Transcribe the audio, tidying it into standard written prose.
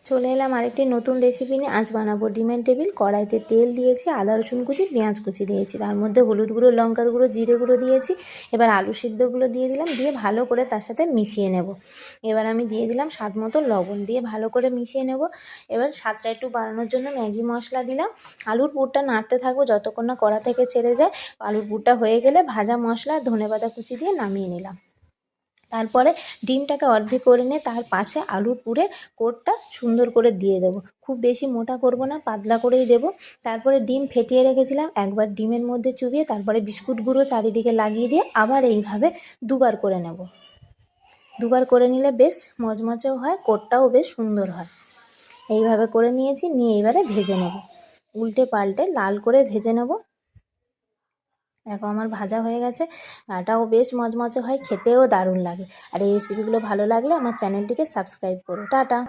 চলে এলাম আরেকটি নতুন রেসিপি নিয়ে। আজ বানাবো ডিমের টেবিল। কড়াইতে তেল দিয়েছি, আদা রসুন কুচি, পেঁয়াজ কুচি দিয়েছি, তার মধ্যে হলুদ গুঁড়ো, লঙ্কার গুঁড়ো, জিরে গুঁড়ো দিয়েছি। এবার আলু সিদ্ধগুলো দিয়ে দিলাম, দিয়ে ভালো করে তার সাথে মিশিয়ে নেব। এবার আমি দিয়ে দিলাম স্বাদ মতো লবণ, দিয়ে ভালো করে মিশিয়ে নেব। এবার স্বাদটা একটু বাড়ানোর জন্য ম্যাগি মশলা দিলাম। আলুর পুরটা নাড়তে থাকবো যতক্ষণ না কড়া থেকে ছেড়ে যায়। আলুর পুরটা হয়ে গেলে ভাজা মশলা ধনেপাতা কুচি দিয়ে নামিয়ে নিলাম। তারপরে ডিমটাকে অর্ধেক করে নিয়ে তার পাশে আলুর পুরে কোটটা সুন্দর করে দিয়ে দেবো। খুব বেশি মোটা করব না, পাতলা করেই দেবো। তারপরে ডিম ফেটিয়ে রেখেছিলাম, একবার ডিমের মধ্যে চুবিয়ে তারপরে বিস্কুট গুঁড়ো চারিদিকে লাগিয়ে দিয়ে আবার এইভাবে দুবার করে নেব। দুবার করে নিলে বেশ মচমচেও হয়, কোটটাও বেশ সুন্দর হয়। এইভাবে করে নিয়েছি, নিয়ে এবারে ভেজে নেব। উল্টে পাল্টে লাল করে ভেজে নেব। দেখো আমার ভাজা হয়ে গেছে, আটাও বেশ মচমচে হয়, খেতেও দারুণ লাগে। আর এই রেসিপিগুলো ভালো লাগলে আমার চ্যানেলটিকে সাবস্ক্রাইব করো। টাটা।